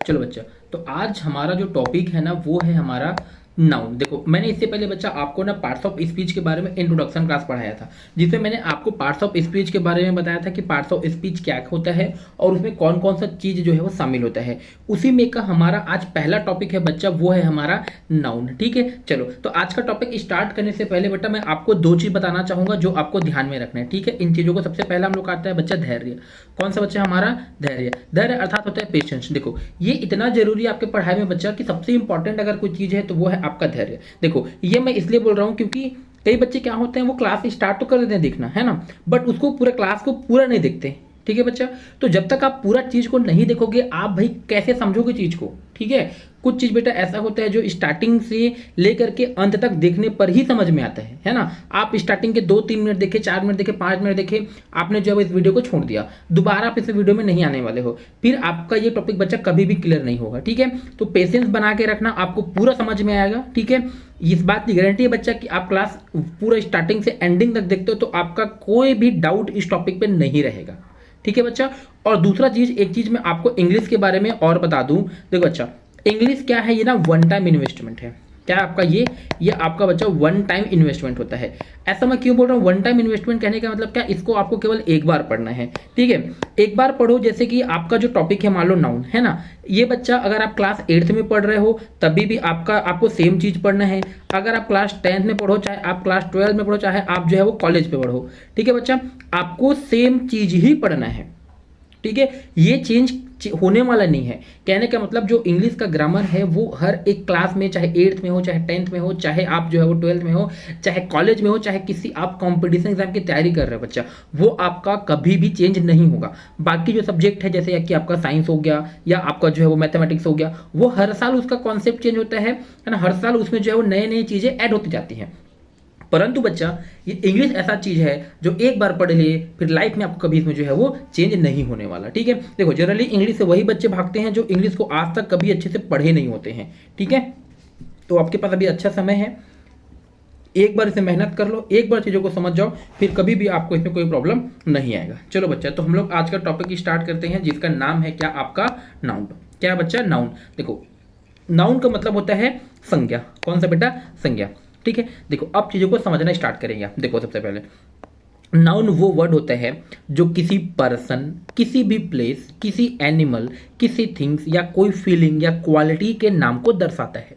चलो बच्चा, तो आज हमारा जो टॉपिक है ना वो है हमारा नाउन। देखो मैंने इससे पहले बच्चा आपको ना पार्ट्स ऑफ स्पीच के बारे में इंट्रोडक्शन क्लास पढ़ाया था, जिसमें मैंने आपको पार्ट्स ऑफ स्पीच के बारे में बताया था कि पार्ट्स ऑफ स्पीच क्या होता है और उसमें कौन कौन सा चीज़ जो है वो शामिल होता है। उसी में का हमारा आज पहला टॉपिक है बच्चा, वो है हमारा नाउन। ठीक है, चलो तो आज का टॉपिक स्टार्ट करने से पहले बेटा मैं आपको दो चीज़ बताना चाहूँगा जो आपको ध्यान में रखना है। ठीक है, इन चीज़ों को सबसे पहला हम लोग आता है बच्चा धैर्य। कौन सा बच्चा हमारा धैर्य। धैर्य अर्थात होता है पेशेंस। देखो ये इतना जरूरी है आपके पढ़ाई में बच्चा कि सबसे इंपॉर्टेंट अगर कोई चीज़ है तो वो है आपका धैर्य। देखो ये मैं इसलिए बोल रहा हूँ क्योंकि कई बच्चे क्या होते हैं वो क्लास स्टार्ट तो कर देते हैं देखना, है ना, बट उसको पूरे क्लास को पूरा नहीं देखते। ठीक है बच्चा, तो जब तक आप पूरा चीज को नहीं देखोगे आप भाई कैसे समझोगे चीज को। ठीक है, कुछ चीज बेटा ऐसा होता है जो स्टार्टिंग से लेकर के अंत तक देखने पर ही समझ में आता है ना। आप स्टार्टिंग के 2-3 मिनट देखे, 4 मिनट देखे, 5 मिनट देखे, आपने जो है इस वीडियो को छोड़ दिया, दोबारा आप इस वीडियो में नहीं आने वाले हो, फिर आपका ये टॉपिक बच्चा कभी भी क्लियर नहीं होगा। ठीक है, तो पेशेंस बना के रखना, आपको पूरा समझ में आएगा। ठीक है, इस बात की गारंटी है बच्चा कि आप क्लास पूरा स्टार्टिंग से एंडिंग तक देखते हो तो आपका कोई भी डाउट इस टॉपिक पे नहीं रहेगा। ठीक है बच्चा, और दूसरा चीज, एक चीज मैं आपको इंग्लिश के बारे में और बता दूं। देखो बच्चा, इंग्लिश क्या है, ये ना वन टाइम इन्वेस्टमेंट है। क्या आपका ये आपका बच्चा वन टाइम इन्वेस्टमेंट होता है। ऐसा मैं क्यों बोल रहा हूँ वन टाइम इन्वेस्टमेंट, कहने का मतलब क्या, इसको आपको केवल एक बार पढ़ना है। ठीक है, एक बार पढ़ो। जैसे कि आपका जो टॉपिक है मान लो नाउन है ना, ये बच्चा अगर आप क्लास 8th में पढ़ रहे हो तभी भी आपको सेम चीज पढ़ना है। अगर आप क्लास 10th में पढ़ो, चाहे आप क्लास 12 में पढ़ो, चाहे आप जो है वो कॉलेज पे पढ़ो, ठीक है बच्चा, आपको सेम चीज ही पढ़ना है। ठीक है, ये चेंज होने वाला नहीं है। कहने का मतलब जो इंग्लिश का ग्रामर है वो हर एक क्लास में, चाहे 8th में हो, चाहे 10th में हो, चाहे आप जो है वो 12th में हो, चाहे कॉलेज में हो, चाहे किसी आप कंपटीशन एग्जाम की तैयारी कर रहे हो बच्चा, वो आपका कभी भी चेंज नहीं होगा। बाकी जो सब्जेक्ट है जैसे कि आपका साइंस हो गया या आपका जो है वो मैथमेटिक्स हो गया, वो हर साल उसका कॉन्सेप्ट चेंज होता है ना, हर साल उसमें जो है वो नए नई चीजें ऐड होती जाती हैं। परंतु बच्चा ये इंग्लिश ऐसा चीज है जो एक बार पढ़ लिए फिर लाइफ में आपको कभी इसमें जो है वो चेंज नहीं होने वाला। ठीक है, देखो जनरली इंग्लिश से वही बच्चे भागते हैं जो इंग्लिश को आज तक कभी अच्छे से पढ़े नहीं होते हैं। ठीक है, तो आपके पास अभी अच्छा समय है, एक बार इसे मेहनत कर लो, एक बार चीज़ों को समझ जाओ, फिर कभी भी आपको इसमें कोई प्रॉब्लम नहीं आएगा। चलो बच्चा, तो हम लोग आज का टॉपिक स्टार्ट करते हैं जिसका नाम है क्या, आपका नाउन। क्या है बच्चा, नाउन। देखो नाउन का मतलब होता है संज्ञा। कौन सा बेटा, संज्ञा। ठीक है, देखो अब चीजों को समझना स्टार्ट करेंगे। देखो सबसे पहले नाउन वो वर्ड होता है जो किसी पर्सन, किसी भी प्लेस, किसी एनिमल, किसी थिंग्स या कोई फीलिंग या क्वालिटी के नाम को दर्शाता है।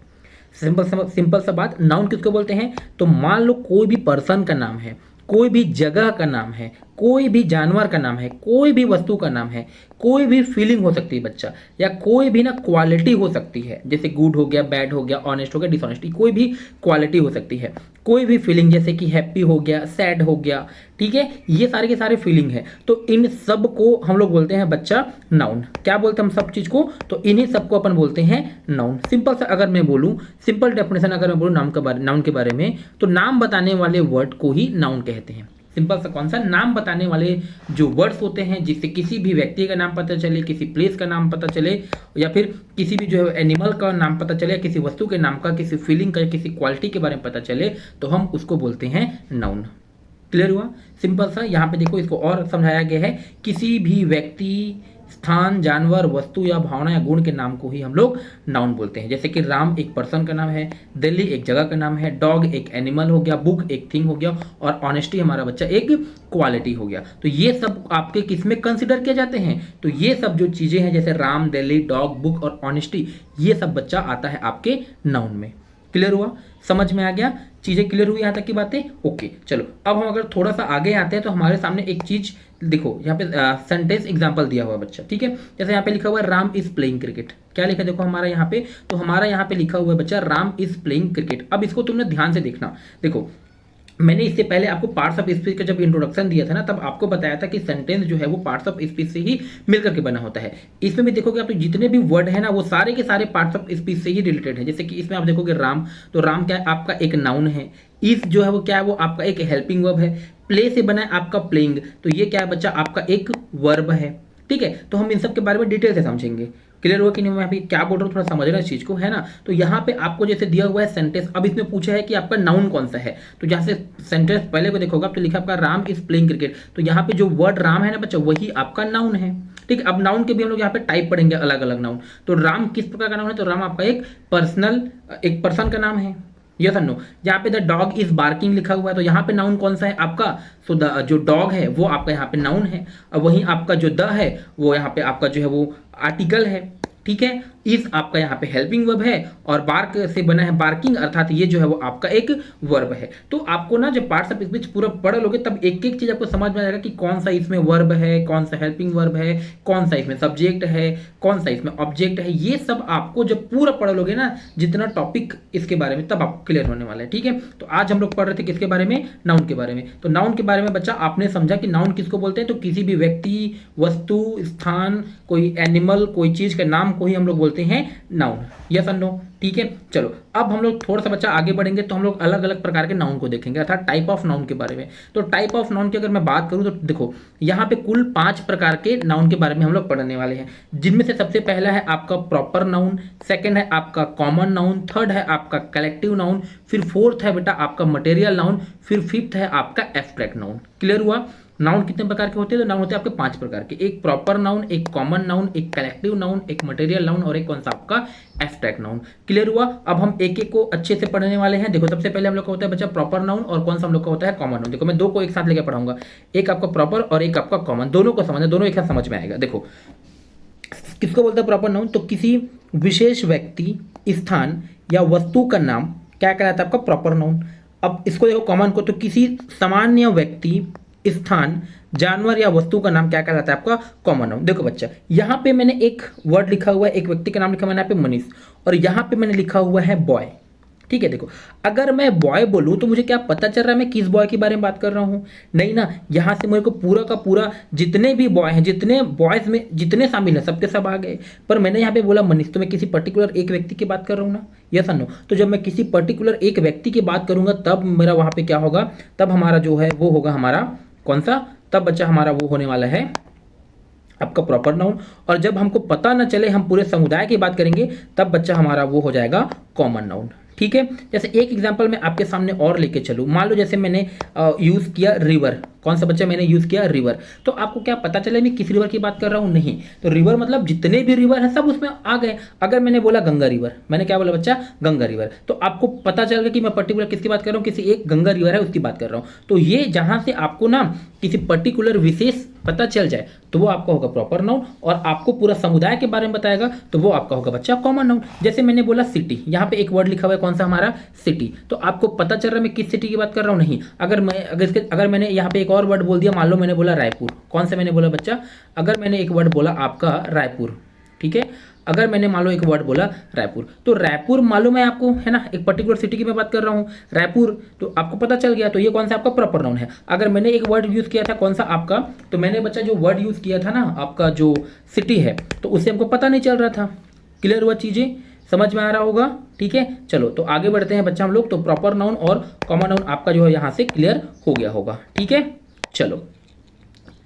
सिंपल सा बात, नाउन किसको बोलते हैं, तो मान लो कोई भी पर्सन का नाम है, कोई भी जगह का नाम है, कोई भी जानवर का नाम है, कोई भी वस्तु का नाम है, कोई भी फीलिंग हो सकती है बच्चा, या कोई भी ना क्वालिटी हो सकती है, जैसे गुड हो गया, बैड हो गया, ऑनेस्ट हो गया, डिसऑनेस्टी, कोई भी क्वालिटी हो सकती है। कोई भी फीलिंग जैसे कि हैप्पी हो गया, सैड हो गया, ठीक है, ये सारे के सारे फीलिंग है। तो इन सब को हम लोग बोलते हैं बच्चा नाउन। क्या बोलते हैं हम सब चीज को, तो इन्हीं सबको अपन बोलते हैं नाउन। सिंपल सा अगर मैं बोलूं, सिंपल डेफिनेशन अगर मैं बोलूं नाउन के बारे में, तो नाम बताने वाले वर्ड को ही नाउन कहते हैं। सिंपल सा, कौन सा, नाम बताने वाले जो वर्ड्स होते हैं जिससे किसी भी व्यक्ति का नाम पता चले, किसी प्लेस का नाम पता चले, या फिर किसी भी जो है एनिमल का नाम पता चले, किसी वस्तु के नाम का, किसी फीलिंग का, किसी क्वालिटी के बारे में पता चले, तो हम उसको बोलते हैं नाउन। क्लियर हुआ, सिंपल सा। यहाँ पे देखो इसको और समझाया गया है, किसी भी व्यक्ति, स्थान, जानवर, वस्तु या भावना या गुण के नाम को ही हम लोग नाउन बोलते हैं। जैसे कि राम एक पर्सन का नाम है, दिल्ली एक जगह का नाम है, डॉग एक एनिमल हो गया, बुक एक थिंग हो गया, और ऑनेस्टी हमारा बच्चा एक क्वालिटी हो गया। तो ये सब आपके किस में कंसिडर किए जाते हैं, तो ये सब जो चीजें हैं जैसे राम, दिल्ली, डॉग, बुक और ऑनेस्टी, ये सब बच्चा आता है आपके नाउन में। क्लियर हुआ, समझ में आ गया, चीजें क्लियर हुई यहाँ तक की बातें। ओके चलो, अब हम अगर थोड़ा सा आगे आते हैं तो हमारे सामने एक चीज देखो, यहाँ पे सेंटेंस एग्जांपल दिया हुआ है बच्चा। ठीक है, जैसे यहाँ पे लिखा हुआ है राम इज प्लेइंग क्रिकेट। क्या लिखा है देखो हमारा यहाँ पे, तो हमारा यहाँ पे लिखा हुआ है बच्चा राम इज प्लेइंग क्रिकेट। अब इसको तुमने ध्यान से देखना। देखो मैंने इससे पहले आपको पार्ट्स ऑफ स्पीच का जब इंट्रोडक्शन दिया था ना, तब आपको बताया था कि सेंटेंस जो है वो पार्ट्स ऑफ स्पीच से ही मिलकर के बना होता है। इसमें भी देखोगे आप तो जितने भी वर्ड है ना वो सारे के सारे पार्ट्स ऑफ स्पीच से ही रिलेटेड है। जैसे कि इसमें आप देखोगे राम, तो राम क्या है, आपका एक नाउन है। इस जो है वो क्या है, वो आपका एक हेल्पिंग वर्ब है। प्ले से बना है आपका प्लेइंग, तो ये क्या है बच्चा, आपका एक वर्ब है। ठीक है, तो हम इन सब के बारे में डिटेल से समझेंगे। क्लियर हुआ कि नहीं, मैं अभी क्या बोल रहा हूँ थोड़ा समझना इस चीज को, है ना। तो यहाँ पे आपको जैसे दिया हुआ है सेंटेंस, अब इसमें पूछा है कि आपका नाउन कौन सा है, तो जहाँ से सेंटेंस पहले को देखोगे तो लिखा आपका राम इज प्लेइंग क्रिकेट, तो यहाँ पे जो वर्ड राम है ना बच्चा वही आपका नाउन है। ठीक है। अब नाउन के भी हम लोग यहाँ पे टाइप पढ़ेंगे, अलग अलग नाउन। तो राम किस प्रकार का नाउन है? तो राम आपका एक पर्सन का नाम है। यस और नो? यहाँ पे द डॉग इज बार्किंग लिखा हुआ है, तो यहाँ पे नाउन कौन सा है आपका? सो द जो डॉग है वो आपका यहाँ पे नाउन है। अब वहीं आपका जो द है वो यहाँ पे आपका जो है वो आर्टिकल है। ठीक है। इज आपका यहाँ पे हेल्पिंग वर्ब है, और बार्क से बना है बार्किंग, अर्थात ये जो है वो आपका एक वर्ब है। तो आपको ना जब पार्ट्स ऑफ स्पीच पूरा पढ़ लोगे तब एक एक चीज आपको समझ में आ जाएगा कि कौन सा इसमें वर्ब है, कौन सा हेल्पिंग वर्ब है, कौन सा इसमें सब्जेक्ट है, कौन सा इसमें ऑब्जेक्ट है। ये सब आपको जब पूरा पढ़ लोगे ना, जितना टॉपिक इसके बारे में, तब आपको क्लियर होने वाला है। ठीक है। तो आज हम लोग पढ़ रहे थे किसके बारे में? नाउन के बारे में। तो नाउन के बारे में बच्चा आपने समझा कि नाउन किसको बोलते हैं? तो किसी भी व्यक्ति, वस्तु, स्थान, कोई एनिमल, कोई चीज के नाम को ही हम लोग बोलते हैं नाउन। यस और नो? ठीक है। चलो अब हम लोग थोड़ा सा बच्चा आगे बढ़ेंगे तो हम लोग अलग अलग प्रकार के नाउन को देखेंगे, अर्थात टाइप ऑफ नाउन के बारे में। तो टाइप ऑफ नाउन की अगर मैं बात करूं तो देखो यहाँ पे कुल 5 प्रकार के नाउन के बारे में हम लोग पढ़ने वाले हैं, जिनमें से सबसे पहला है आपका प्रॉपर नाउन, सेकंड है आपका कॉमन नाउन, थर्ड है आपका कलेक्टिव नाउन, फिर फोर्थ है बेटा आपका मटेरियल नाउन, फिर फिफ्थ है आपका एब्स्ट्रैक्ट नाउन। क्लियर हुआ? नाउन कितने प्रकार के होते हैं? तो नाउन होते हैं आपके 5 प्रकार के, एक प्रॉपर नाउन, एक कॉमन नाउन, एक कलेक्टिव नाउन, एक मटेरियल नाउन और एक कौन सा आपका एब्स्ट्रैक्ट नाउन। क्लियर हुआ? अब हम एक एक को अच्छे से पढ़ने वाले हैं। देखो सबसे पहले हम लोग का होता है बच्चा प्रॉपर नाउन, और कौन सा हम लोग का होता है कॉमन नाउन। देखो मैं दो को एक साथ लेकर पढ़ाऊंगा, एक आपका प्रॉपर और एक आपका कॉमन, दोनों को समझना, दोनों एक साथ समझ में आएगा। देखो किसको बोलते हैं प्रॉपर नाउन? तो किसी विशेष व्यक्ति, स्थान या वस्तु का नाम क्या कहलाता है आपका प्रॉपर नाउन। अब इसको देखो कॉमन को, तो किसी सामान्य व्यक्ति, स्थान, जानवर या वस्तु का नाम क्या कहलाता है आपका कॉमन नाउन। देखो बच्चा यहाँ पे मैंने एक वर्ड लिखा हुआ है, एक व्यक्ति का नाम लिखा मैंने यहाँ पे मनीष, और यहाँ पे मैंने लिखा हुआ है बॉय। ठीक है। देखो अगर मैं बॉय बोलूं तो मुझे क्या पता चल रहा है मैं किस बॉय के बारे में बात कर रहा हूं? नहीं ना। यहां से मेरे को पूरा का पूरा जितने भी बॉय हैं, जितने बॉयज में जितने शामिल हैं, सबके सब आ गए। पर मैंने यहाँ पे बोला मनीष, तो मैं किसी पर्टिकुलर एक व्यक्ति की बात कर रहा हूँ ना। यस और नो? तो जब मैं किसी पर्टिकुलर एक व्यक्ति की बात करूंगा तब मेरा वहां पे क्या होगा? तब हमारा जो है वो होगा हमारा कौन सा? तब बच्चा हमारा वो होने वाला है आपका प्रॉपर नाउन। और जब हमको पता न चले, हम पूरे समुदाय की बात करेंगे, तब बच्चा हमारा वो हो जाएगा कॉमन नाउन। ठीक है। जैसे एक एग्जांपल मैं आपके सामने और लेके चलूँ, मान लो जैसे मैंने यूज किया रिवर। कौन सा बच्चा? मैंने यूज किया रिवर। तो आपको क्या पता चले मैं किस रिवर की बात कर रहा हूँ? नहीं। तो रिवर मतलब जितने भी रिवर है सब उसमें आ गए। अगर मैंने बोला गंगा रिवर, मैंने क्या बोला बच्चा? गंगा रिवर, तो आपको पता चल गया कि मैं पर्टिकुलर किसकी बात कर रहा हूँ, किसी एक गंगा रिवर है उसकी बात कर रहा हूँ। तो ये जहां से आपको ना किसी पर्टिकुलर विशेष पता चल जाए तो वो आपका होगा प्रॉपर नाउन, और आपको पूरा समुदाय के बारे में बताएगा तो वो आपका होगा बच्चा कॉमन नाउन। जैसे मैंने बोला सिटी, यहाँ पे एक वर्ड लिखा हुआ है कौन सा? हमारा सिटी। तो आपको पता चल रहा है मैं किस सिटी की बात कर रहा हूँ? नहीं। अगर मैंने यहाँ पे एक और वर्ड बोल दिया, मान लो मैंने बोला रायपुर। कौन सा मैंने बोला बच्चा? अगर मैंने एक वर्ड बोला आपका रायपुर, ठीक है, अगर मैंने मान लो एक वर्ड बोला रायपुर, तो रायपुर मालूम है आपको, है ना, एक पर्टिकुलर सिटी की मैं बात कर रहा हूँ रायपुर, तो आपको पता चल गया। तो ये कौन सा आपका प्रॉपर नाउन है। अगर मैंने एक वर्ड यूज किया था कौन सा आपका, तो मैंने बच्चा जो वर्ड यूज किया था ना आपका जो सिटी है, तो उससे हमको पता नहीं चल रहा था। क्लियर हुआ? चीजें समझ में आ रहा होगा? ठीक है। चलो तो आगे बढ़ते हैं बच्चा हम लोग। तो प्रॉपर नाउन और कॉमन नाउन आपका जो है यहाँ से क्लियर हो गया होगा। ठीक है। चलो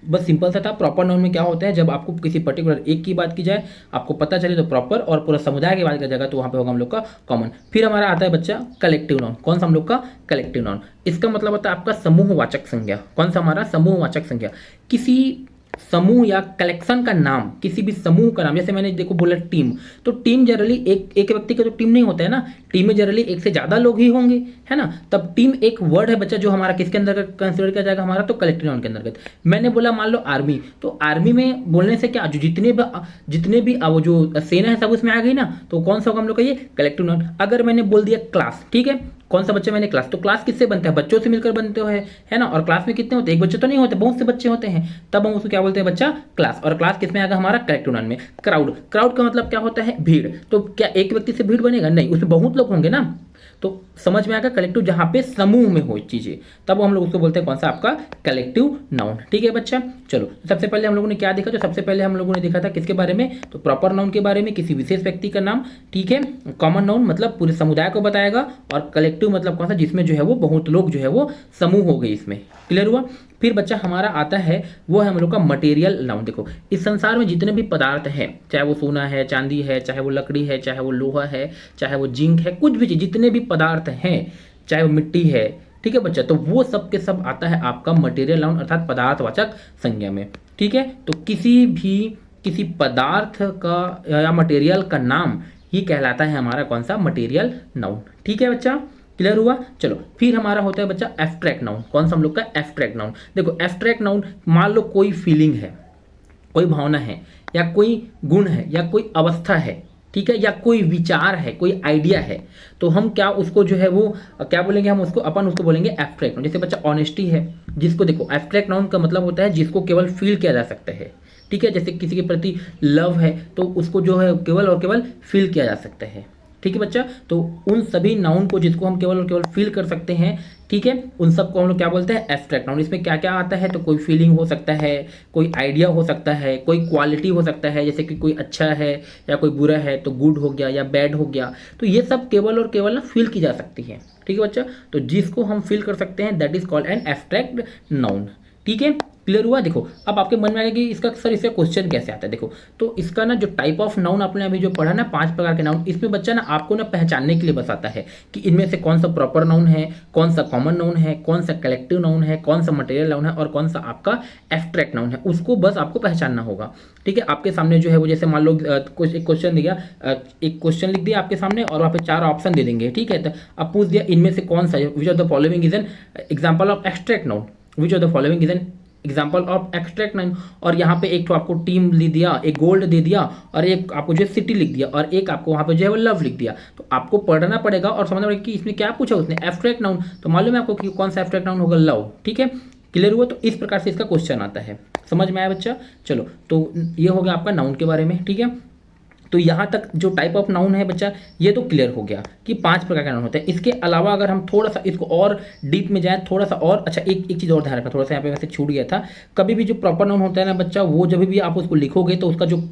बस सिंपल सा था। प्रॉपर नाउन में क्या होता है, जब आपको किसी पर्टिकुलर एक की बात की जाए, आपको पता चले तो प्रॉपर, और पूरा समुदाय की बात की जाएगा तो वहाँ पे होगा हम लोग का कॉमन। फिर हमारा आता है बच्चा कलेक्टिव नाउन। कौन सा हम लोग का? Collective noun. इसका मतलब होता है आपका समूहवाचक संज्ञा। कौन सा? हमारा समूहवाचक संज्ञा। किसी समूह या कलेक्शन का नाम, किसी भी समूह का नाम। जैसे मैंने देखो बोला टीम, तो टीम जनरली एक व्यक्ति का तो टीम नहीं होता है ना, टीम में जनरली एक से ज्यादा लोग ही होंगे, है ना। तब टीम एक वर्ड है बच्चा जो हमारा किसके अंदर कंसिडर किया जाएगा? हमारा तो कलेक्टिव नाउन के अंतर्गत। मैंने बोला मान लो आर्मी, तो आर्मी में बोलने से क्या, जो जितने भी वो जो सेना है सब उसमें आ गई ना, तो कौन सा होगा हम लोग का? ये कलेक्टिव नाउन। अगर मैंने बोल दिया क्लास, ठीक है, कौन सा बच्चा? मैंने क्लास, तो क्लास किससे बनता है? बच्चों से मिलकर बनते हो, है ना। और क्लास में कितने होते हैं? एक बच्चे तो नहीं होते, बहुत से बच्चे होते हैं, तब हम उसको क्या बोलते हैं बच्चा? क्लास। और क्लास किसमें आएगा? हमारा कलेक्टिव नाउन में। क्राउड, क्राउड का मतलब क्या होता है? भीड़। तो क्या एक व्यक्ति से भीड़ बनेगा? नहीं, उसमें बहुत लोग होंगे ना। तो समझ में आएगा कलेक्टिव, जहां पे समूह में हो चीजें, तब हम लोग उसको बोलते हैं कौन सा? आपका कलेक्टिव नाउन। ठीक है बच्चा। चलो सबसे पहले हम लोगों ने क्या देखा? तो सबसे पहले हम लोगों ने देखा था किसके बारे में? तो प्रॉपर नाउन के बारे में, किसी विशेष व्यक्ति का नाम। ठीक है। कॉमन नाउन मतलब पूरे समुदाय को बताएगा, और कलेक्टिव मतलब कौन सा? जिसमें जो है वो बहुत लोग जो है वो समूह हो गए इसमें। क्लियर हुआ? फिर बच्चा हमारा आता है वो है हम लोग का मटेरियल नाउन। देखो इस संसार में जितने भी पदार्थ हैं, चाहे वो सोना है, चांदी है, चाहे वो लकड़ी है, चाहे वो लोहा है, चाहे वो जिंक है, कुछ भी चीज, जितने भी पदार्थ हैं, चाहे वो मिट्टी है, ठीक है बच्चा, तो वो सब के सब आता है आपका मटेरियल नाउन, अर्थात पदार्थवाचक संज्ञा में। ठीक है। तो किसी भी किसी पदार्थ का या मटेरियल का नाम ही कहलाता है हमारा कौन सा, मटेरियल नाउन। ठीक है बच्चा, क्लियर हुआ। चलो फिर हमारा होता है बच्चा एब्स्ट्रैक्ट नाउन। कौन सा हम लोग का, एब्स्ट्रैक्ट नाउन। देखो एब्स्ट्रैक्ट नाउन, मान लो कोई फीलिंग है, कोई भावना है, या कोई गुण है, या कोई अवस्था है, ठीक है, या कोई विचार है, कोई आइडिया है, तो हम क्या उसको जो है वो क्या बोलेंगे, हम उसको अपन उसको बोलेंगे एब्स्ट्रैक्ट नाउन। जैसे बच्चा ऑनेस्टी है, जिसको देखो एब्स्ट्रैक्ट नाउन का मतलब होता है जिसको केवल फील किया जा सकता है। ठीक है, जैसे किसी के प्रति लव है तो उसको जो है केवल और केवल फील किया जा सकता है। ठीक है बच्चा, तो उन सभी नाउन को जिसको हम केवल और केवल फील कर सकते हैं, ठीक है, उन सबको हम लोग क्या बोलते हैं, एब्स्ट्रैक्ट नाउन। इसमें क्या क्या आता है, तो कोई फीलिंग हो सकता है, कोई आइडिया हो सकता है, कोई क्वालिटी हो सकता है, जैसे कि कोई अच्छा है या कोई बुरा है तो गुड हो गया या बैड हो गया, तो ये सब केवल और केवल ना फील की जा सकती है। ठीक है बच्चा, तो जिसको हम फील कर सकते हैं that is called an abstract noun. ठीक है, क्लियर हुआ। देखो अब आपके मन में आएगा कि इसका सर इसका क्वेश्चन कैसे आता है। देखो तो इसका ना जो टाइप ऑफ नाउन आपने अभी जो पढ़ा ना, 5 प्रकार के नाउन, इसमें बच्चा ना आपको ना पहचानने के लिए बताता है कि इनमें से कौन सा प्रॉपर नाउन है, कौन सा कॉमन नाउन है, कौन सा कलेक्टिव नाउन है, कौन सा मटेरियल नाउन है और कौन सा आपका एब्स्ट्रैक्ट नाउन है, उसको बस आपको पहचानना होगा। ठीक है, आपके सामने जो है वो जैसे मान लो एक क्वेश्चन दिया, एक क्वेश्चन लिख दिया आपके सामने और वहाँ पे 4 ऑप्शन दे देंगे। ठीक है, तो अब पूछ दिया इनमें से कौन सा, which of the following is an example of abstract noun, which of the following is an example of extract noun. और यहाँ पे एक तो आपको टीम लिख दिया, एक गोल्ड दे दिया, और एक आपको जो सिटी लिख दिया, और एक आपको वहाँ पे जो है वो लव लिख दिया। तो आपको पढ़ना पड़ेगा और समझना पड़ेगा कि इसमें क्या पूछा उसने, एब्स्ट्रैक्ट नाउन, तो मालूम है आपको कि कौन सा एब्स्ट्रैक्ट नाउन होगा, लव। ठीक है, क्लियर हुआ। तो इस प्रकार से इसका क्वेश्चन आता है, समझ में आया बच्चा। चलो तो ये हो गया आपका नाउन के बारे में। ठीक है, तो यहाँ तक जो टाइप ऑफ नाउन है बच्चा ये तो क्लियर हो गया कि 5 प्रकार का नाउन होता है। इसके अलावा अगर हम थोड़ा सा इसको और डीप में जाएं, थोड़ा सा और अच्छा, एक चीज़ और ध्यान रखना, थोड़ा सा यहाँ पे वैसे छूट गया था। कभी भी जो प्रॉपर नाउन होता है ना बच्चा, वो जब भी आप उसको लिखोगे तो उसका जो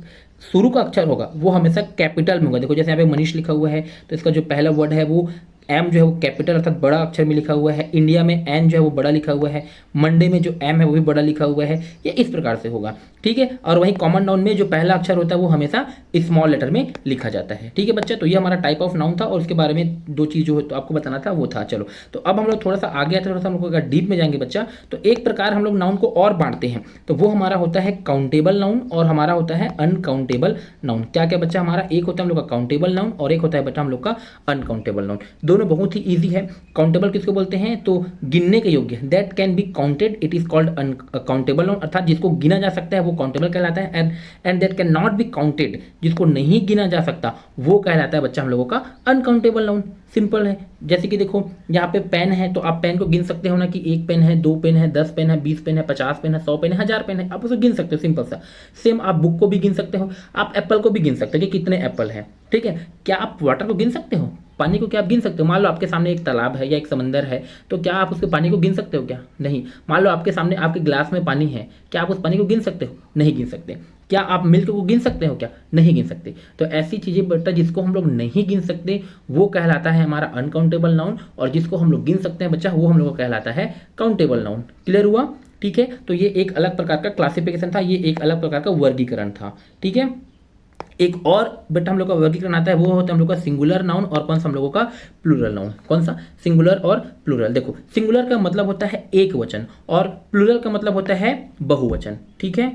शुरू का अक्षर होगा वो हमेशा कैपिटल में होगा। देखो जैसे यहाँ पे मनीष लिखा हुआ है तो इसका जो पहला वर्ड है वो एम जो है वो कैपिटल अर्थात बड़ा अक्षर में लिखा हुआ है। इंडिया में एन जो है वो बड़ा लिखा हुआ है। मंडे में जो एम है वो भी बड़ा लिखा हुआ है। ये इस प्रकार से होगा। ठीक है, और वहीं कॉमन नाउन में जो पहला अक्षर होता है वो हमेशा स्मॉल लेटर में लिखा जाता है। ठीक है बच्चा, तो ये हमारा टाइप ऑफ नाउन था और उसके बारे में 2 चीज़ जो तो आपको बताना था वो था। चलो तो अब हम लोग थोड़ा सा आगे आते, थोड़ा सा हम लोग अगर डीप में जाएंगे बच्चा, तो एक प्रकार हम लोग नाउन को और बांटते हैं, तो वो हमारा होता है काउंटेबल नाउन और हमारा होता है अनकाउंटेबल नाउन। क्या क्या बच्चा, हमारा एक होता है हम लोग का काउंटेबल नाउन और एक होता है बच्चा हम लोग का अनकाउंटेबल नाउन। दोनों बहुत ही ईजी है। काउंटेबल किसको बोलते हैं, तो गिनने के योग्य, that can be counted, it is called uncountable noun, अर्थात जिसको गिना जा सकता है वो काउंटेबल कहलाता है। And that can not be counted, जिसको नहीं गिना जा सकता वो कहलाता है बच्चा हम लोगों का अनकाउंटेबल नाउन। सिंपल है, जैसे कि देखो यहाँ पे पेन है तो आप पेन को गिन सकते हो ना कि 1 पेन है, 2 पेन है, 10 पेन है, 20 पेन है, 50 पेन है, 100 पेन है, 1000 पेन है, आप उसे गिन सकते हो, सिंपल सा। सेम आप बुक को भी गिन सकते हो, आप एप्पल को भी गिन सकते हो कि कितने एप्पल है। ठीक है, क्या आप वाटर को गिन सकते हो, पानी को क्या आप गिन सकते हो? मान लो आपके सामने एक तालाब है या एक समंदर है, तो क्या आप उसके पानी को गिन सकते हो क्या? नहीं। मान लो आपके सामने आपके गिलास में पानी है, क्या आप उस पानी को गिन सकते हो? नहीं गिन सकते। क्या आप मिल्क को गिन सकते हो क्या? नहीं गिन सकते। तो ऐसी चीजें बेटा जिसको हम लोग नहीं गिन सकते वो कहलाता है हमारा अनकाउंटेबल नाउन, और जिसको हम लोग गिन सकते हैं बच्चा वो हम लोग को कहलाता है काउंटेबल नाउन। क्लियर हुआ? ठीक है, तो ये एक अलग प्रकार का क्लासिफिकेशन था, ये एक अलग प्रकार का वर्गीकरण था। ठीक है, एक और बेटा हम लोग का वर्गीकरण आता है, वो होता है हम लोग का सिंगुलर नाउन और कौन सा हम लोगों का प्लूरल नाउन। कौन सा? सिंगुलर और प्लूरल। देखो सिंगुलर का मतलब होता है एक वचन और प्लूरल का मतलब होता है बहुवचन। ठीक है,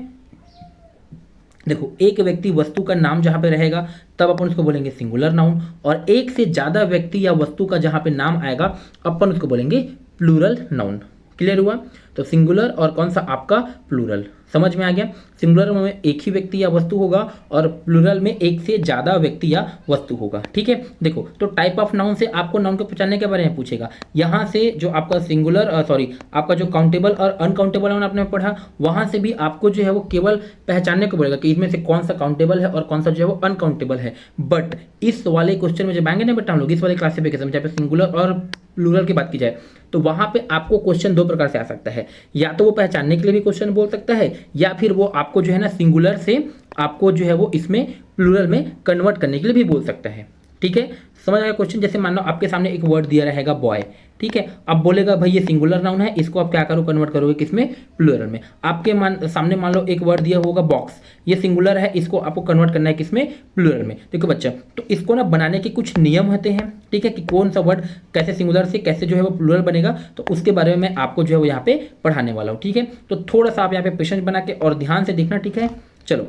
देखो एक व्यक्ति वस्तु का नाम जहां पे रहेगा तब अपन उसको बोलेंगे सिंगुलर नाउन, और एक से ज्यादा व्यक्ति या वस्तु का जहां पे नाम आएगा अपन उसको बोलेंगे प्लूरल नाउन। क्लियर हुआ? तो सिंगुलर और कौन सा आपका प्लूरल, समझ में आ गया? सिंगुलर में एक ही व्यक्ति या वस्तु होगा और प्लूरल में एक से ज्यादा व्यक्ति या वस्तु होगा। ठीक है, देखो तो टाइप ऑफ नाउन से आपको नाउन को पहचानने के बारे में पूछेगा। यहाँ से जो आपका सिंगुलर आपका जो काउंटेबल और अनकाउंटेबल नाउन आपने पढ़ा, वहां से भी आपको जो है वो केवल पहचानने को पड़ेगा कि इसमें से कौन सा काउंटेबल है और कौन सा जो है वो अनकाउंटेबल है। बट इस वाले क्वेश्चन में जब आएंगे ना बेटा हम लोग इस वाले क्लासिफिकेशन में, जहाँ पे सिंगुलर और प्लूरल की बात की जाए, तो वहां पे आपको क्वेश्चन 2 प्रकार से आ सकता है। या तो वो पहचानने के लिए भी क्वेश्चन बोल सकता है, या फिर वो आपको जो है ना सिंगुलर से आपको जो है वो इसमें प्लूरल में कन्वर्ट करने के लिए भी बोल सकता है। ठीक है, समझ आएगा क्वेश्चन? जैसे मान लो आपके सामने एक वर्ड दिया रहेगा बॉय, ठीक है, अब बोलेगा भाई ये सिंगुलर नाउन है, इसको आप क्या करो, कन्वर्ट करोगे किसमें? प्लूरल में। आपके सामने मान लो एक वर्ड दिया होगा बॉक्स, ये सिंगुलर है, इसको आपको कन्वर्ट करना है किसमें? प्लूरल में। देखो बच्चा, तो इसको ना बनाने के कुछ नियम होते हैं। ठीक है, कि कौन सा वर्ड कैसे सिंगुलर से कैसे जो है वो प्लूरल बनेगा, तो उसके बारे में मैं आपको जो है वो यहाँ पे पढ़ाने वाला हूँ। ठीक है, तो थोड़ा सा आप यहाँ पे पेशेंस बना के और ध्यान से देखना। ठीक है, चलो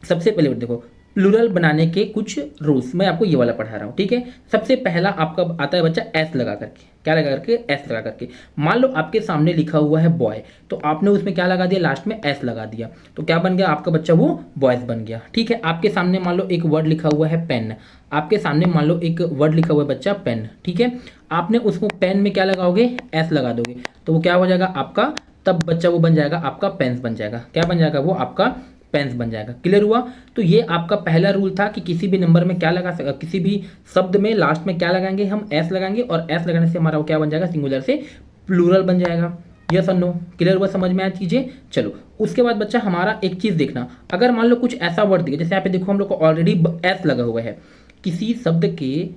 सबसे पहले देखो प्लूरल बनाने के कुछ रूल्स मैं आपको ये वाला पढ़ा रहा हूँ, ठीक है। सबसे पहला आपका आता है बच्चा एस लगा करके, क्या लगा करके, एस लगा करके। मान लो आपके सामने लिखा हुआ है बॉय, तो आपने उसमें क्या लगा दिया, लास्ट में एस लगा दिया, तो क्या बन गया आपका बच्चा, वो बॉयज बन गया, ठीक है। आपके सामने मान लो एक वर्ड लिखा हुआ है पेन, आपके सामने मान लो एक वर्ड लिखा हुआ है बच्चा पेन, ठीक है। आपने उसको पेन में क्या लगाओगे, एस लगा दोगे, तो वो क्या हो जाएगा आपका, तब बच्चा वो बन जाएगा आपका पेन्स बन जाएगा, क्या बन जाएगा वो आपका पेन्स बन जाएगा। क्लियर हुआ। तो ये आपका पहला रूल था कि किसी भी नंबर में क्या लगा सकता, किसी भी शब्द में लास्ट में क्या लगाएंगे, हम एस लगाएंगे, और एस लगाने से हमारा वो क्या बन जाएगा, सिंगुलर से प्लूरल बन जाएगा। यस और नो, क्लियर हुआ, समझ में आया चीजें। चलो उसके बाद बच्चा हमारा एक चीज देखना, अगर मान लो कुछ ऐसा वर्ड दिया, जैसे यहाँ पे देखो हम लोग को ऑलरेडी एस लगा हुआ है, किसी शब्द के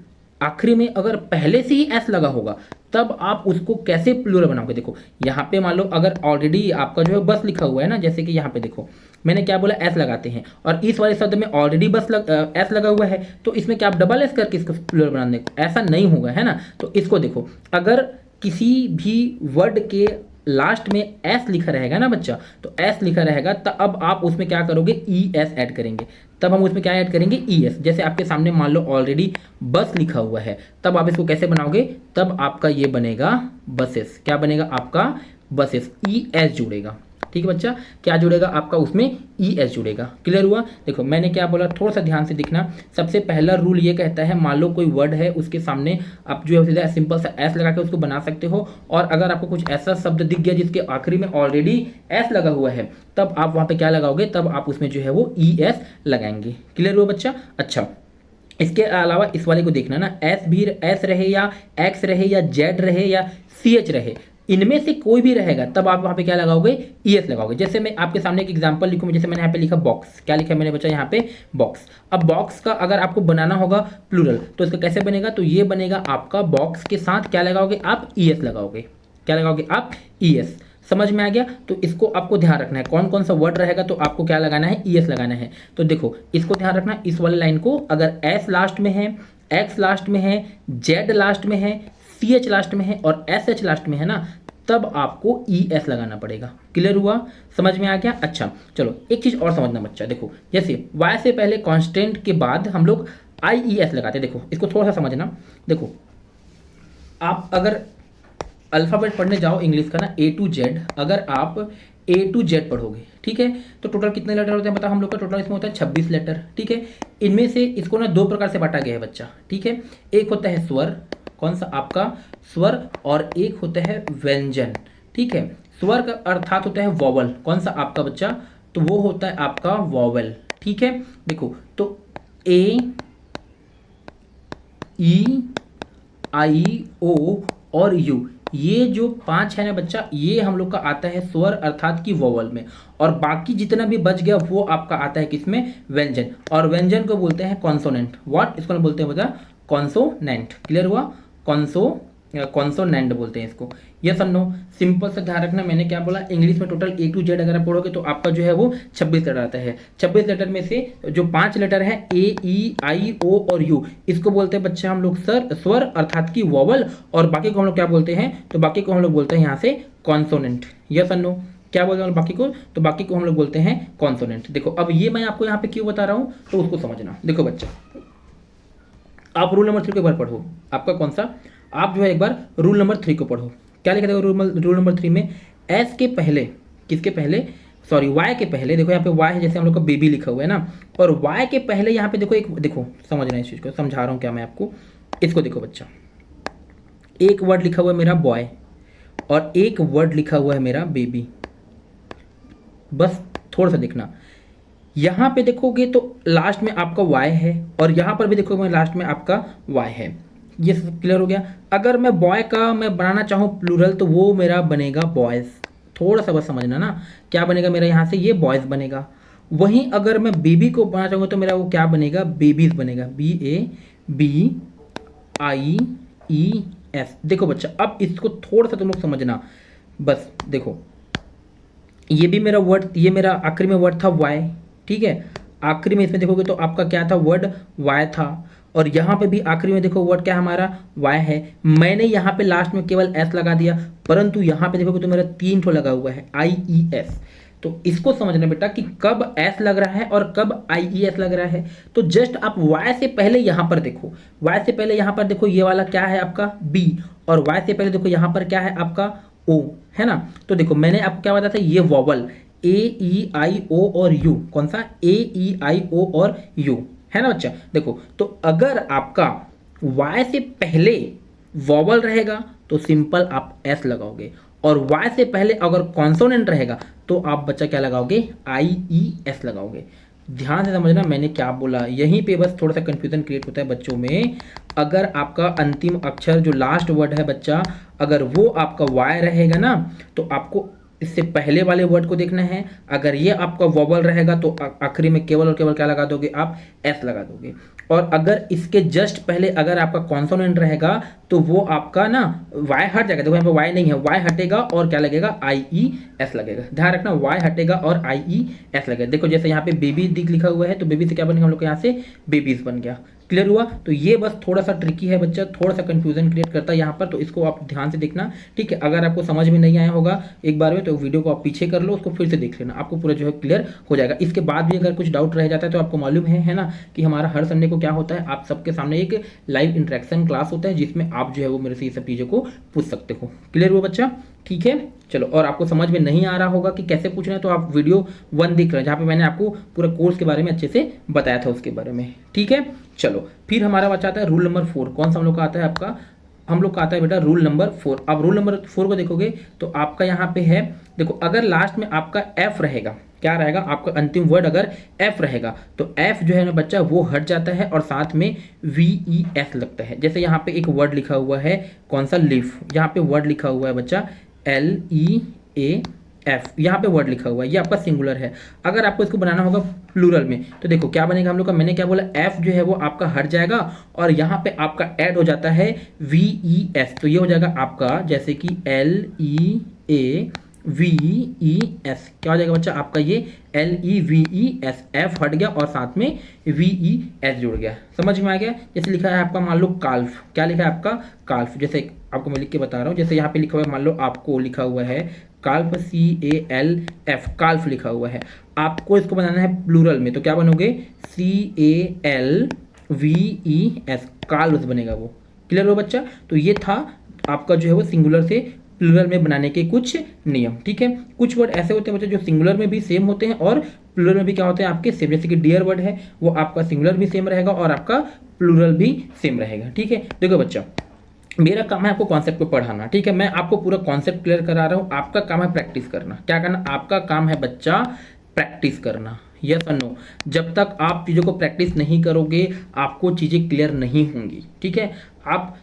आखिरी में अगर पहले से ही एस लगा होगा तब आप उसको कैसे प्लूरल बनाओगे। देखो यहाँ पे मान लो अगर ऑलरेडी आपका जो है बस लिखा हुआ है ना, जैसे कि यहाँ पे देखो मैंने क्या बोला, एस लगाते हैं, और इस वाले शब्द में ऑलरेडी एस लगा हुआ है, तो इसमें क्या आप डबल एस करके इसको प्लूरल बनाने, ऐसा नहीं होगा, है ना। तो इसको देखो, अगर किसी भी वर्ड के लास्ट में एस लिखा रहेगा ना बच्चा, तो एस लिखा रहेगा, तो अब आप उसमें क्या करोगे, ई एस ऐड करेंगे, तब हम उसमें क्या ऐड करेंगे, ई एस। जैसे आपके सामने मान लो ऑलरेडी बस लिखा हुआ है, तब आप इसको कैसे बनाओगे, तब आपका ये बनेगा बसेस, क्या बनेगा आपका बसेस, ई एस जुड़ेगा, ठीक है बच्चा, क्या जुड़ेगा आपका उसमें, ई एस जुड़ेगा। क्लियर हुआ। देखो मैंने क्या बोला, थोड़ा सा ध्यान से दिखना। सबसे पहला रूल ये कहता है, मान लो कोई वर्ड है, उसके सामने आप जो है सीधा सिंपल सा एस लगा के उसको बना सकते हो, और अगर आपको कुछ ऐसा शब्द दिख गया जिसके आखिरी में ऑलरेडी एस लगा हुआ है, तब आप वहां पे क्या लगाओगे, तब आप उसमें जो है वो ई एस लगाएंगे। क्लियर हुआ बच्चा। अच्छा, इसके अलावा इस वाले को देखना ना, एस भी एस रहे या एक्स रहे या जेड रहे या सी एच रहे, इनमें से कोई भी रहेगा, तब आप वहां पे क्या लगाओगे, ई एस लगाओगे। जैसे मैं आपके सामने एक एग्जांपल लिखूं, जैसे मैंने यहाँ पे लिखा बॉक्स, क्या लिखा मैंने बच्चा यहाँ पे बॉक्स। अब बॉक्स का अगर आपको बनाना होगा प्लूरल, तो इसका कैसे बनेगा, तो ये बनेगा आपका बॉक्स के साथ क्या लगाओगे आप, ई एस लगाओगे, क्या लगाओगे आप, ई एस। समझ में आ गया। तो इसको आपको ध्यान रखना है, कौन कौन सा वर्ड रहेगा तो आपको क्या लगाना है, ई एस लगाना है। तो देखो इसको ध्यान रखना, इस वाले लाइन को अगर एस लास्ट में है, एक्स लास्ट में है, जेड लास्ट में है, सी एच लास्ट में है और एस एच लास्ट में है ना, तब आपको ई एस लगाना पड़ेगा। क्लियर हुआ, समझ में आ गया। अच्छा चलो एक चीज और समझना बच्चा, देखो जैसे वाई से पहले कांस्टेंट के बाद हम लोग आई ई एस लगाते हैं, देखो इसको थोड़ा सा समझना। देखो आप अगर अल्फ़ाबेट पढ़ने जाओ इंग्लिश का ना, ए टू जेड, अगर आप ए टू जेड पढ़ोगे, ठीक है, तो टोटल कितने लेटर होते हैं बताओ हम लोग का, टोटल इसमें होता है 26 लेटर, ठीक है। इनमें से इसको ना दो प्रकार से बांटा गया है बच्चा, ठीक है। एक होता है स्वर, कौन सा आपका स्वर, और एक होता है व्यंजन, ठीक है। स्वर का अर्थात होता है वॉवल, कौन सा आपका बच्चा, तो वो होता है आपका वॉवल, ठीक है। देखो तो ए ई आई ओ और यू, ये जो 5 है ना बच्चा, ये हम लोग का आता है स्वर अर्थात की वोवल में, और बाकी जितना भी बच गया वो आपका आता है किसमें, व्यंजन। और व्यंजन को बोलते हैं कॉन्सोनेंट, व्हाट, इसको बोलते हैं बता कॉन्सोनेंट। क्लियर हुआ, कॉन्सोनेंट बोलते हैं इसको। यस और नो, सिंपल सा ध्यान रखना, मैंने क्या बोला, इंग्लिश में टोटल ए टू जेड अगर आप पढ़ोगे तो आपका जो है वो 26 लेटर आता है। 26 लेटर में से जो 5 लेटर है ए ई आई ओ और यू, इसको बोलते हैं बच्चे हम लोग स्वर अर्थात की वॉवल, और बाकी को हम लोग क्या बोलते हैं, तो बाकी को हम लोग बोलते हैं यहाँ से कॉन्सोनेंट। यस और नो, क्या बोलते हैं बाकी को, तो बाकी को हम लोग बोलते हैं कॉन्सोनेंट। देखो अब ये मैं आपको यहाँ पे क्यों बता रहा हूँ, तो उसको समझना। देखो बच्चा, आप रूल नंबर 3 को एक बार पढ़ो, आपका कौन सा, आप जो है एक बार रूल नंबर 3 को पढ़ो। क्या लिखा देखो रूल नंबर 3 में, एस के पहले, किसके पहले, सॉरी वाई के पहले, देखो यहाँ पे वाई है, जैसे हम लोग का बेबी लिखा हुआ है ना, और वाई के पहले यहाँ पे देखो एक, देखो समझना इस चीज़ को, समझा रहा हूँ क्या मैं आपको, इसको देखो बच्चा, एक वर्ड लिखा हुआ है मेरा बॉय और एक वर्ड लिखा हुआ है मेरा बेबी, बस थोड़ा सा देखना। यहाँ पे देखोगे तो लास्ट में आपका वाई है, और यहाँ पर भी देखोगे लास्ट में आपका वाई है। ये सब क्लियर हो गया। अगर मैं बॉय का मैं बनाना चाहूँ प्लूरल, तो वो मेरा बनेगा बॉयज़, थोड़ा सा बस समझना ना, क्या बनेगा मेरा यहाँ से, ये बॉयज़ बनेगा। वहीं अगर मैं बेबी को बनाना चाहूँगा तो मेरा वो क्या बनेगा, बेबीज़ बनेगा, BABIES। देखो बच्चा, अब इसको थोड़ा सा तुम लोग समझना, बस देखो ये भी मेरा वर्ड, ये मेरा आखिरी में वर्ड था वाई, ठीक है, आखिरी में इसमें देखोगे तो आपका क्या था, वर्ड वाई था, और यहाँ पे भी आखिरी में देखो वर्ड क्या हमारा वाई है। मैंने यहाँ पे लास्ट में केवल एस लगा दिया, परंतु यहाँ पे देखोगे तो मेरा 3 ठो लगा हुआ है IES, तो इसको समझना बेटा कि कब एस लग रहा है और कब आई ई एस लग रहा है। तो जस्ट आप वाई से पहले यहां पर देखो, वाई से पहले यहां पर देखो ये वाला क्या है आपका बी, और वाई से पहले देखो यहां पर क्या है आपका ओ, है ना। तो देखो मैंने आपको क्या बताया था, ये वॉवल ए ई आई ओ और यू, कौन सा ए ई आई ओ और यू, है ना बच्चा। देखो तो अगर आपका वाई से पहले वॉवल रहेगा तो सिंपल आप एस लगाओगे, और वाई से पहले अगर कॉन्सोनेंट रहेगा तो आप बच्चा क्या लगाओगे, आई ई एस लगाओगे। ध्यान से समझना मैंने क्या बोला, यहीं पे बस थोड़ा सा कंफ्यूजन क्रिएट होता है बच्चों में। अगर आपका अंतिम अक्षर जो लास्ट वर्ड है बच्चा, अगर वो आपका वाई रहेगा ना तो आपको इससे पहले वाले वर्ड को देखना है। अगर ये आपका वॉवल रहेगा तो आखिरी में केवल और केवल क्या लगा दोगे, आप एस लगा दोगे। और अगर इसके जस्ट पहले अगर आपका कॉन्सोनेंट रहेगा तो वो आपका ना वाई हट जाएगा। देखो यहाँ पे वाई नहीं है, वाई हटेगा और क्या लगेगा, आई ई एस लगेगा। ध्यान रखना वाई हटेगा और आई ई एस लगेगा। देखो जैसे यहाँ पे बेबी दिख लिखा हुआ है तो बेबी से क्या बनेगा, हम लोग यहाँ से बेबीज बन गया। क्लियर हुआ। तो ये बस थोड़ा सा ट्रिकी है बच्चा, थोड़ा सा कंफ्यूजन क्रिएट करता है यहाँ पर, तो इसको आप ध्यान से देखना, ठीक है। अगर आपको समझ में नहीं आया होगा एक बार में तो वीडियो को आप पीछे कर लो, उसको फिर से देख लेना, आपको पूरा जो है क्लियर हो जाएगा। इसके बाद भी अगर कुछ डाउट रह जाता है तो आपको मालूम है ना कि हमारा हर संडे को क्या होता है, आप सबके सामने एक लाइव इंटरेक्शन क्लास होता है जिसमें आप जो है वो मेरे से ये सब चीज़ों को पूछ सकते हो। क्लियर हुआ बच्चा, ठीक है। चलो, और आपको समझ में नहीं आ रहा होगा कि कैसे पूछना है तो आप वीडियो 1 देख रहे हैं जहाँ पे मैंने आपको पूरा कोर्स के बारे में अच्छे से बताया था उसके बारे में, ठीक है। चलो फिर हमारा बच्चा आता है रूल नंबर 4। कौन सा हम लोग का आता है आपका, हम लोग का आता है बेटा रूल नंबर 4। अब रूल नंबर 4 को देखोगे तो आपका यहाँ पे है, देखो अगर लास्ट में आपका एफ रहेगा, क्या रहेगा आपका अंतिम वर्ड अगर एफ रहेगा तो एफ जो है ना बच्चा वो हट जाता है और साथ में वी ई एस लगता है। जैसे यहाँ पे एक वर्ड लिखा हुआ है, कौन सा, लीफ, यहाँ पे वर्ड लिखा हुआ है बच्चा एल ई ए एफ, यहाँ पे वर्ड लिखा हुआ है, ये आपका सिंगुलर है। अगर आपको इसको बनाना होगा प्लूरल में तो देखो क्या बनेगा हम लोग का, मैंने क्या बोला, एफ जो है वो आपका हट जाएगा और यहाँ पे आपका ऐड हो जाता है वी ई एस, तो ये हो जाएगा आपका जैसे कि L E A V E S, क्या हो जाएगा बच्चा आपका ये L E V E S, F हट गया और साथ में वी ई एस जुड़ गया। समझ में आ गया। जैसे लिखा है आपका मान लो काल्फ, क्या लिखा है आपका काल्फ, जैसे आपको मैं लिख के बता रहा हूँ। जैसे यहाँ पे लिखा हुआ है, मान लो आपको लिखा हुआ है काल्फ, सी ए एल एफ, काल्फ लिखा हुआ है। आपको इसको बनाना है प्लूरल में तो क्या बनोगे, C A L V E S, calf बनेगा वो। क्लियर हो बच्चा। तो ये था आपका जो है वो सिंगुलर से प्लूरल में बनाने के कुछ नियम, ठीक है। कुछ वर्ड ऐसे होते हैं बच्चे जो सिंगुलर में भी सेम होते हैं और प्लूरल में भी क्या होते हैं आपके सेम, जैसे कि डियर वर्ड है वो आपका सिंगुलर भी सेम रहेगा और आपका प्लूरल भी सेम रहेगा, ठीक है। देखो बच्चा, मेरा काम है आपको कॉन्सेप्ट को पढ़ाना, ठीक है। मैं आपको पूरा कॉन्सेप्ट क्लियर करा रहा हूँ, आपका काम है प्रैक्टिस करना। क्या करना, आपका काम है बच्चा प्रैक्टिस करना। यस और नो, जब तक आप चीज़ों को प्रैक्टिस नहीं करोगे आपको चीज़ें क्लियर नहीं होंगी, ठीक है। आप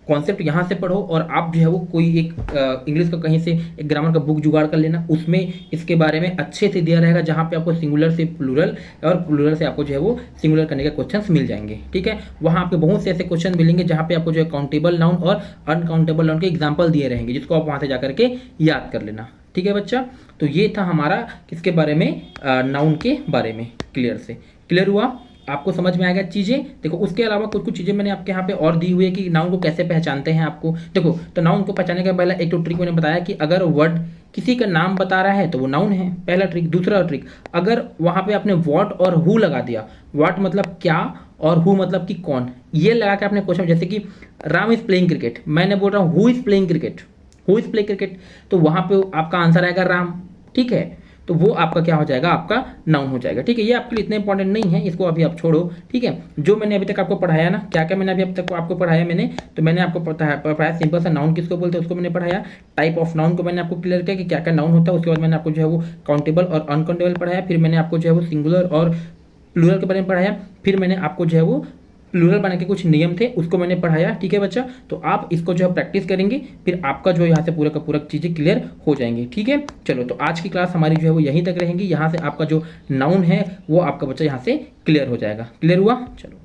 कॉन्सेप्ट यहाँ से पढ़ो और आप जो है वो कोई एक इंग्लिश का कहीं से एक ग्रामर का बुक जुगाड़ कर लेना, उसमें इसके बारे में अच्छे से दिया रहेगा जहाँ पे आपको सिंगुलर से प्लूरल और प्लूरल से आपको जो है वो सिंगुलर करने के क्वेश्चंस मिल जाएंगे, ठीक है। वहाँ आपके बहुत से ऐसे क्वेश्चन मिलेंगे जहाँ पे आपको जो है काउंटेबल नाउन और अनकाउंटेबल नाउन के एग्जाम्पल दिए रहेंगे जिसको आप वहाँ से जाकर के याद कर लेना, ठीक है बच्चा। तो ये था हमारा किसके बारे में, नाउन के बारे में क्लियर से। क्लियर हुआ, आपको समझ में आएगा चीज़ें। देखो उसके अलावा कुछ कुछ चीज़ें मैंने आपके यहाँ पे और दी हुई है कि नाउन को कैसे पहचानते हैं आपको। देखो तो नाउन को पहचानने का पहला एक तो ट्रिक मैंने बताया कि अगर वर्ड किसी का नाम बता रहा है तो वो नाउन है, पहला ट्रिक। दूसरा ट्रिक, अगर वहाँ पे आपने व्हाट और हु लगा दिया, व्हाट मतलब क्या और हु मतलब कि कौन, ये लगा के आपने क्वेश्चन, जैसे कि राम इज प्लेइंग क्रिकेट, मैंने बोल रहा हूँ who is playing cricket, who is playing cricket, तो वहाँ पे आपका आंसर आएगा राम, ठीक है। तो वो आपका क्या हो जाएगा, आपका नाउन हो जाएगा, ठीक है। ये आपके लिए इतना इंपॉर्टेंट नहीं है, इसको अभी आप छोड़ो, ठीक है। जो मैंने अभी तक आपको पढ़ाया ना, क्या क्या मैंने अभी अब तक आपको पढ़ाया मैंने, तो मैंने आपको पढ़ाया सिंपल सा नाउन किसको बोलते हैं उसको मैंने पढ़ाया, टाइप ऑफ नाउन को मैंने आपको क्लियर किया कि क्या क्या नाउन होता है। उसके बाद मैंने आपको जो है वो काउंटेबल और अनकाउंटेबल पढ़ाया, फिर मैंने आपको जो है वो सिंगुलर और प्लूरल के बारे में पढ़ाया, फिर मैंने आपको जो है वो प्लूरल बनाने के कुछ नियम थे उसको मैंने पढ़ाया, ठीक है बच्चा। तो आप इसको जो है प्रैक्टिस करेंगे फिर आपका जो है यहाँ से पूरा का पूरा चीज़ें क्लियर हो जाएंगी, ठीक है। चलो तो आज की क्लास हमारी जो है वो यहीं तक रहेंगी, यहाँ से आपका जो नाउन है वो आपका बच्चा यहाँ से क्लियर हो जाएगा। क्लियर हुआ, चलो।